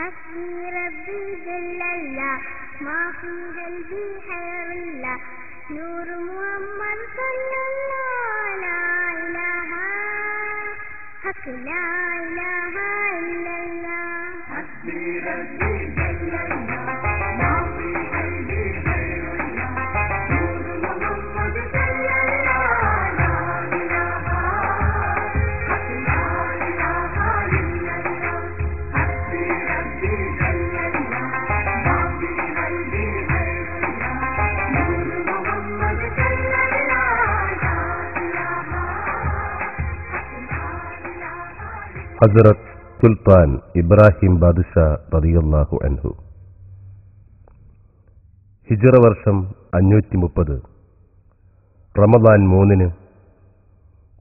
حسبي ربي جل الله ما في قلبي خير الله نور محمد صلى الله لا إله حق لا إله إلا الله حسبي ربي جل الله ما في قلبي خير الله نور محمد صلى الله لا إله حق لا إله إلا الله حسبي ربي جل الله ما في قلبي خير الله نور محمد صلى الله لا إله حق لا إله ഹസ്രത്ത് സുൽത്താൻ ഇബ്രാഹിം ബാദുഷാ റളിയല്ലാഹു അൻഹു. ഹിജ്റ വർഷം 530 റമദാൻ 3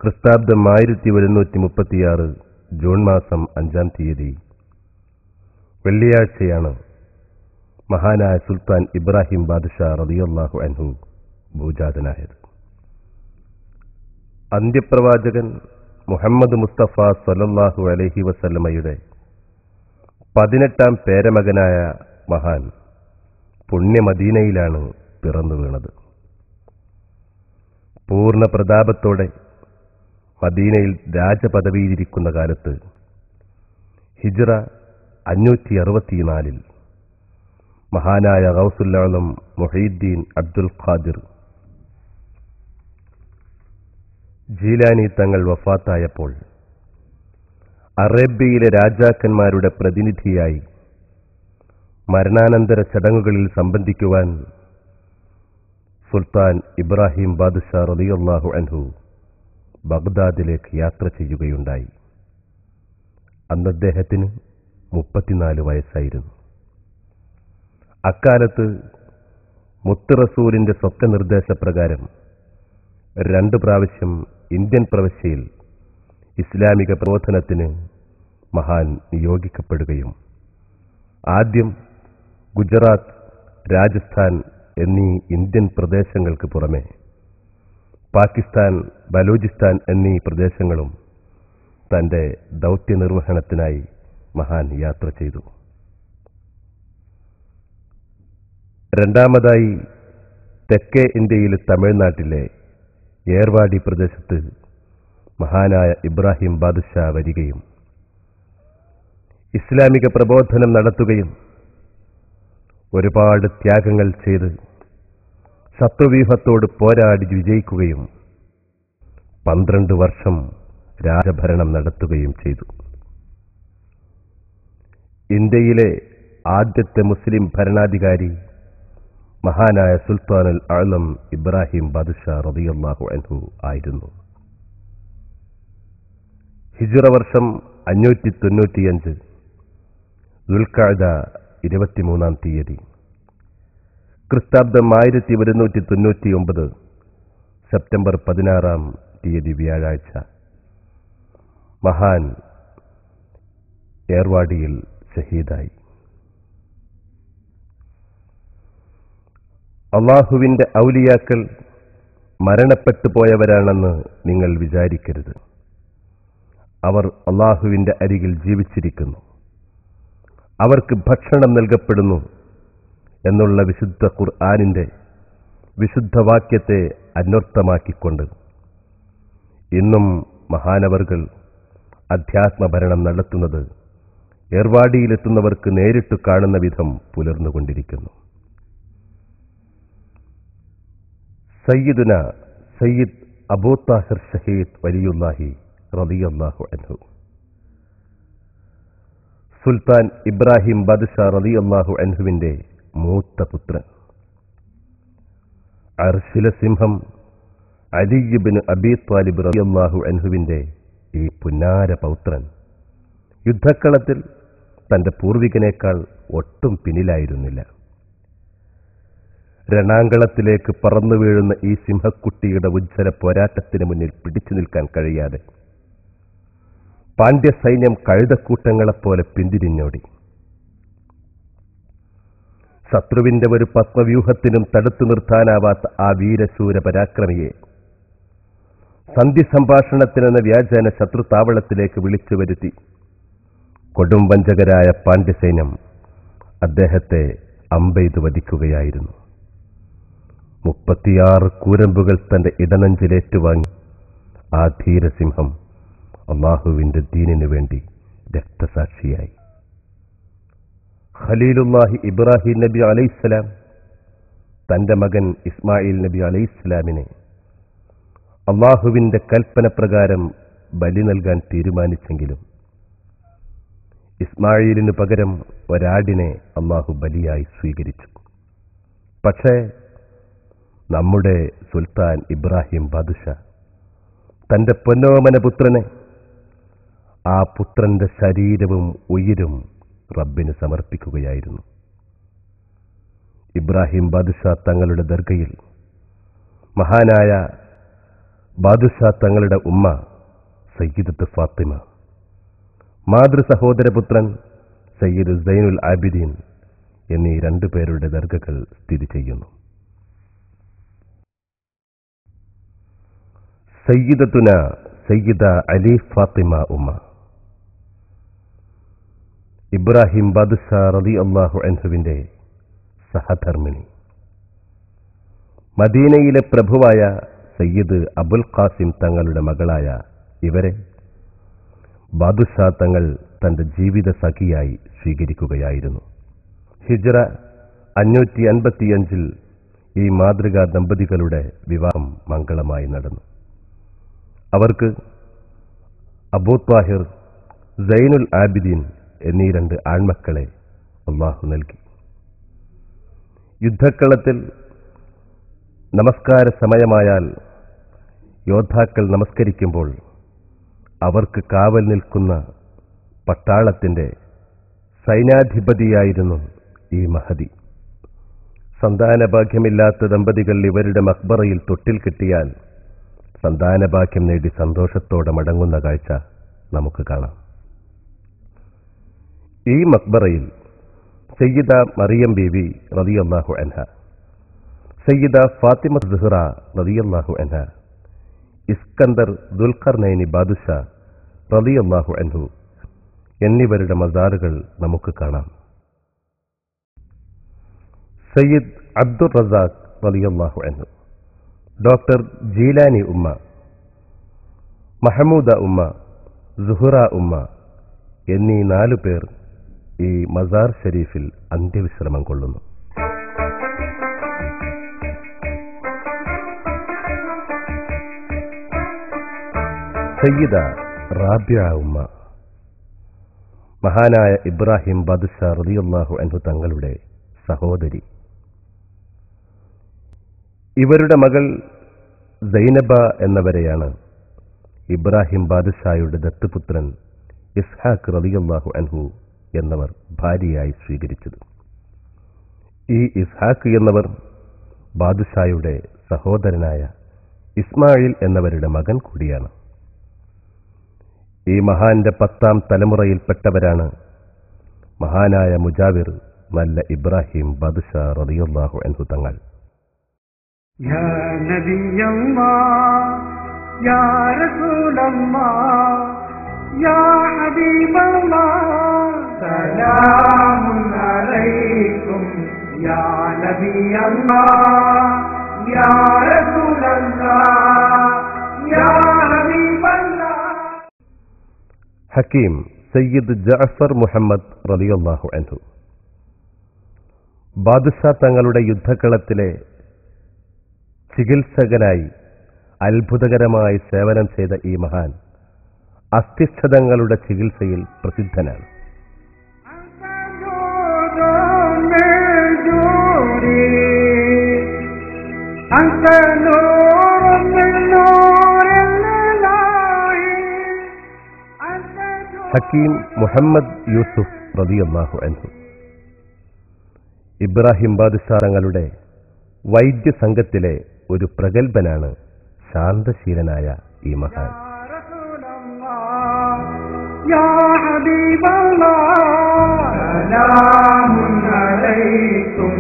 ക്രിസ്താബ്ദം 1136 ജൂൺ മാസം 5-ാം തീയതി വെള്ളിയാഴ്ചയാണ് മഹാനായ സുൽത്താൻ ഇബ്രാഹിം ബാദുഷാ റളിയല്ലാഹു അൻഹു ഭൂജാതനായത്. അന്ത്യപ്രവാചകൻ മുഹമ്മദ് മുസ്തഫ സ്വല്ലല്ലാഹു അലൈഹി വസല്ലമയുടെ 18ാം പേരമകനായ മഹാൻ പുണ്യമദീനയിലാണ് പിറന്നു വീണത്. പൂർണ്ണ പ്രതാപത്തോടെ മദീനയിൽ രാജപദവിയിലിരിക്കുന്ന കാലത്ത് ഹിജ്റ 564 മഹാനായ ഗൗസുൽ ആലം മുഹീദ്ദീൻ അബ്ദുൽ ഖാദിർ ജീലാനി തങ്ങൾ വഫാത്തായപ്പോൾ അറേബ്യയിലെ രാജാക്കന്മാരുടെ പ്രതിനിധിയായി മരണാനന്തര ചടങ്ങുകളിൽ സംബന്ധിക്കുവാൻ സുൽത്താൻ ഇബ്രാഹിം ബാദുഷാ റളിയല്ലാഹു അൻഹു ബഗ്ദാദിലേക്ക് യാത്ര ചെയ്യുകയുണ്ടായി. അന്ന് അദ്ദേഹത്തിന് 34 വയസ്സായിരുന്നു. അക്കാലത്ത് മുത്ത് റസൂലിന്റെ സ്വപ്നനിർദ്ദേശപ്രകാരം 2 പ്രാവശ്യം ഇന്ത്യൻ പ്രവിശ്യയിൽ ഇസ്ലാമിക പ്രബോധനത്തിന് മഹാൻ നിയോഗിക്കപ്പെടുകയും ആദ്യം ഗുജറാത്ത്, രാജസ്ഥാൻ എന്നീ ഇന്ത്യൻ പ്രദേശങ്ങൾക്ക് പുറമെ പാകിസ്ഥാൻ, ബലൂചിസ്ഥാൻ എന്നീ പ്രദേശങ്ങളും തന്റെ ദൗത്യനിർവഹണത്തിനായി മഹാൻ യാത്ര ചെയ്തു. രണ്ടാമതായി തെക്കേ ഇന്ത്യയിലെ തമിഴ്നാട്ടിലെ ഏർവാടി പ്രദേശത്ത് മഹാനായ ഇബ്രാഹിം ബാദുഷാ വരികയും ഇസ്ലാമിക പ്രബോധനം നടത്തുകയും ഒരുപാട് ത്യാഗങ്ങൾ ചെയ്ത് ശത്രുവ്യൂഹത്തോട് പോരാടി വിജയിക്കുകയും 12 വർഷം രാജഭരണം നടത്തുകയും ചെയ്തു. ഇന്ത്യയിലെ ആദ്യത്തെ മുസ്ലിം ഭരണാധികാരി മഹാനായ സുൽത്താനുൽ ആലം ഇബ്രാഹിം ബാദുഷാ റളിയല്ലാഹു അൻഹു ആയിരുന്നു. ഹിജ്റ വർഷം 595 ദുൽഖഅദ 23-ാം തീയതി ക്രിസ്താബ്ദം 1199 സെപ്റ്റംബർ 16-ാം തീയതി വ്യാഴാഴ്ച മഹാൻ ഏർവാടിയിൽ ഷഹീദായി. അള്ളാഹുവിന്റെ ഔലിയാക്കൾ മരണപ്പെട്ടു പോയവരാണെന്ന് നിങ്ങൾ വിചാരിക്കരുത്. അവർ അള്ളാഹുവിന്റെ അരികിൽ ജീവിച്ചിരിക്കുന്നു. അവർക്ക് ഭക്ഷണം നൽകപ്പെടുന്നു എന്നുള്ള വിശുദ്ധ ഖുർആനിന്റെ വിശുദ്ധവാക്യത്തെ അന്വർത്ഥമാക്കിക്കൊണ്ട് ഇന്നും മഹാനവർകൾ അധ്യാത്മഭരണം നടത്തുന്നത് ഏർവാടിയിലെത്തുന്നവർക്ക് നേരിട്ട് കാണുന്ന വിധം പുലർന്നുകൊണ്ടിരിക്കുന്നു. സയ്യിദുന സയ്യിദ് അബൂ താഹിർ ഷഹീദ് വലിയുല്ലാഹി റളിയല്ലാഹു അൻഹു. സുൽത്താൻ ഇബ്രാഹിം ബാദുഷാ റളിയല്ലാഹു അൻഹുവിന്റെ മൂത്ത പുത്രൻ, അർശിലെ സിംഹം അലി ഇബ്നു അബീ ത്വാലിബ് റളിയല്ലാഹു അൻഹുവിന്റെ ഈ പുന്നാര പൗത്രൻ യുദ്ധക്കളത്തിൽ തന്റെ പൂർവികനേക്കാൾ ഒട്ടും പിന്നിലായിരുന്നില്ല. രണാങ്കളത്തിലേക്ക് പറന്നു വീഴുന്ന ഈ സിംഹക്കുട്ടിയുടെ ഉജ്ജ്വല പോരാട്ടത്തിന് മുന്നിൽ പിടിച്ചു നിൽക്കാൻ കഴിയാതെ പാണ്ഡ്യസൈന്യം കഴുതക്കൂട്ടങ്ങളെപ്പോലെ പിന്തിരിഞ്ഞോടി. ശത്രുവിന്റെ ഒരു പത്മവ്യൂഹത്തിനും തടുത്തു നിർത്താനാവാത്ത ആ വീരശൂര പരാക്രമിയെ സന്ധി സംഭാഷണത്തിനെന്ന വ്യാജേന ശത്രുതാവളത്തിലേക്ക് വിളിച്ചു വരുത്തി കൊടുംവഞ്ചകരായ പാണ്ഡ്യസൈന്യം അദ്ദേഹത്തെ അമ്പെയ്ത് വധിക്കുകയായിരുന്നു. 36 കൂരമ്പുകൾ തന്റെ ഇടനെഞ്ചിലേറ്റുവാങ്ങി ആ ധീരസിംഹം അള്ളാഹുവിന്റെ ദീനിനു വേണ്ടി രക്തസാക്ഷിയായി. ഖലീലുല്ലാഹി ഇബ്രാഹിം നബി അലൈഹിസ്സലാം തന്റെ മകൻ ഇസ്മായിൽ നബി അലൈഹിസ്സലാമിനെ അള്ളാഹുവിന്റെ കൽപ്പന പ്രകാരം ബലി നൽകാൻ തീരുമാനിച്ചെങ്കിലും ഇസ്മായിലിനു പകരം ഒരാടിനെ അള്ളാഹു ബലിയായി സ്വീകരിച്ചു. പക്ഷേ നമ്മുടെ സുൽത്താൻ ഇബ്രാഹിം ബാദുഷാ തന്റെ പൊന്നോമന പുത്രനെ, ആ പുത്രന്റെ ശരീരവും ഉയിരും റബ്ബിന് സമർപ്പിക്കുകയായിരുന്നു. ഇബ്രാഹിം ബാദുഷാ തങ്ങളുടെ ദർഗയിൽ മഹാനായ ബാദുഷാ തങ്ങളുടെ ഉമ്മ സയ്യിദത്ത് ഫാത്തിമ, മാതൃ സഹോദരപുത്രൻ സയ്യിദ് സൈനുൽ ആബിദീൻ എന്നീ 2 പേരുടെ ദർഗകൾ സ്ഥിതി ചെയ്യുന്നു. സയ്യിദത്തുന സയ്യിദ അലി ഫാത്തിമ ഉമ്മ ഇബ്രാഹിം ബാദുഷാ റളിയല്ലാഹു അൻഹുവിന്റെ സഹധർമ്മിണി, മദീനയിലെ പ്രഭുവായ സയ്യിദ് അബുൽ ഖാസിം തങ്ങളുടെ മകളായ ഇവരെ ബാദുഷാ തങ്ങൾ തന്റെ ജീവിത സഖിയായി സ്വീകരിക്കുകയായിരുന്നു. ഹിജ്റ 555 ഈ മാതൃകാ ദമ്പതികളുടെ വിവാഹം മംഗളമായി നടന്നു. അവർക്ക് അബൂ ത്വാഹിർ, സൈനുൽ ആബിദീൻ എന്നീ 2 ആൺമക്കളെ അള്ളാഹു നൽകി. യുദ്ധക്കളത്തിൽ നമസ്കാര സമയമായാൽ യോദ്ധാക്കൾ നമസ്കരിക്കുമ്പോൾ അവർക്ക് കാവൽ നിൽക്കുന്ന പട്ടാളത്തിന്റെ സൈന്യാധിപതിയായിരുന്നു ഈ മഹദി. സന്താനഭാഗ്യമില്ലാത്ത ദമ്പതികൾ ഇവരുടെ മഖ്ബറയിൽ തൊട്ടിൽ കെട്ടിയാൽ സന്താനഭാഗ്യം നേടി സന്തോഷത്തോടെ മടങ്ങുന്ന കാഴ്ച നമുക്ക് കാണാം. ഈ മഖ്ബറയിൽ സയ്യിദ മറിയം ബീവി റളിയല്ലാഹു അൻഹ, സയ്യിദ ഫാത്തിമ സുഹ്റ റളിയല്ലാഹു അൻഹ, ഇസ്കന്ദർ ദുൽഖർനൈനി ബാദുഷാ റളിയല്ലാഹു അൻഹു എന്നിവരുടെ മസാറുകൾ നമുക്ക് കാണാം. സയ്യിദ് അബ്ദുർ റസാഖ് റളിയല്ലാഹു അൻഹു, ഡോക്ടർ ജീലാനി ഉമ്മ, മഹമൂദ ഉമ്മ, സുഹ്റ ഉമ്മ എന്നീ 4 പേർ ഈ മസാർ ഷരീഫിൽ അന്ത്യവിശ്രമം കൊള്ളുന്നു. സയ്യിദ റാബിയ ഉമ്മ, മഹാനായ ഇബ്രാഹിം ബാദുഷാ റളിയല്ലാഹു അൻഹു തങ്ങളുടെ സഹോദരി. ഇവരുടെ മകൾ സൈനബ എന്നവരെയാണ് ഇബ്രാഹിം ബാദുഷായുടെ ദത്തുപുത്രൻ ഇസ്ഹാഖ് റളിയല്ലാഹു അൻഹു എന്നവർ ഭാര്യയായി സ്വീകരിച്ചത്. ഈ ഇസ്ഹാഖ് എന്നവർ ബാദുഷായുടെ സഹോദരനായ ഇസ്മായിൽ എന്നവരുടെ മകൻ കൂടിയാണ്. ഈ മഹാന്റെ 10ാം തലമുറയിൽപ്പെട്ടവരാണ് മഹാനായ മുജാവിർ നല്ല ഇബ്രാഹിം ബാദുഷാ റളിയല്ലാഹു അൻഹു തങ്ങൾ. യാ നബിയല്ലാഹ് യാ റസൂലല്ലാഹ് യാ ഹബീബല്ലാഹ് സലാമുൻ അലൈക്കും യാ നബിയല്ലാഹ് യാ റസൂലല്ലാഹ് യാ ഹബീബല്ലാഹ്. ഹക്കീം സയ്യിദ് ജഅഫർ മുഹമ്മദ് റളിയല്ലാഹു അൻഹു, ബാദുഷാ തങ്ങളുടെ യുദ്ധക്കളത്തിലെ ചികിത്സകനായി അത്ഭുതകരമായി സേവനം ചെയ്ത ഈ മഹാൻ അസ്ഥിക്ഷതങ്ങളുടെ ചികിത്സയിൽ പ്രസിദ്ധനാണ്. ഹക്കീം മുഹമ്മദ് യൂസുഫ് റളിയല്ലാഹു അൻഹു, ഇബ്രാഹിം ബാദുഷാ തങ്ങളുടെ വൈദ്യസംഘത്തിലെ ഒരു പ്രഗത്ഭനാണ് ശാന്തശീലനായ ഈ മഹാൻ. യാ ഹബീബല്ലാഹ് സലാമുൻ അലൈക്കും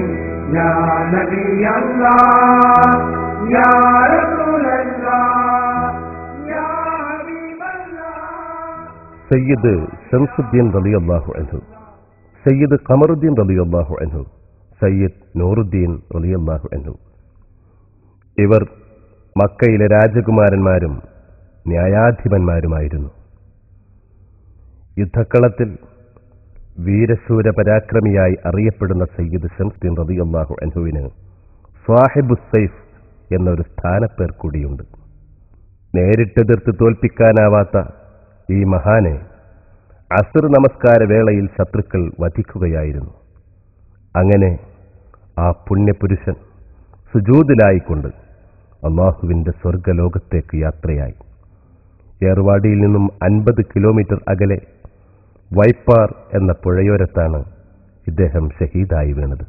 യാ നബിയല്ലാഹ് യാ റസൂലല്ലാഹ് യാ ഹബീബല്ലാഹ്. സയ്യിദ് ശംസുദ്ദീൻ റളിയല്ലാഹു അൻഹു, സയ്യിദ് ഖമറുദ്ദീൻ റളിയല്ലാഹു അൻഹു, സയ്യിദ് നൂറുദ്ദീൻ റളിയല്ലാഹു അൻഹു. ഇവർ മക്കയിലെ രാജകുമാരന്മാരും ന്യായാധിപന്മാരുമായിരുന്നു. യുദ്ധക്കളത്തിൽ വീരശൂര പരാക്രമിയായി അറിയപ്പെടുന്ന സയ്യിദ് ശംസുദ്ദീൻ റളിയല്ലാഹു അൻഹുവിന് സ്വാഹിബുസ് സൈഫ് എന്നൊരു സ്ഥാനപ്പേർ കൂടിയുണ്ട്. നേരിട്ടെതിർത്ത് തോൽപ്പിക്കാനാവാത്ത ഈ മഹാനെ അസ്ർ നമസ്കാര വേളയിൽ ശത്രുക്കൾ വധിക്കുകയായിരുന്നു. അങ്ങനെ ആ പുണ്യപുരുഷൻ സുജൂദിലായിക്കൊണ്ട് അള്ളാഹുവിൻ്റെ സ്വർഗലോകത്തേക്ക് യാത്രയായി. ഏർവാടിയിൽ നിന്നും 50 കിലോമീറ്റർ അകലെ വൈപ്പാർ എന്ന പുഴയോരത്താണ് ഇദ്ദേഹം ഷഹീദായി വീണത്.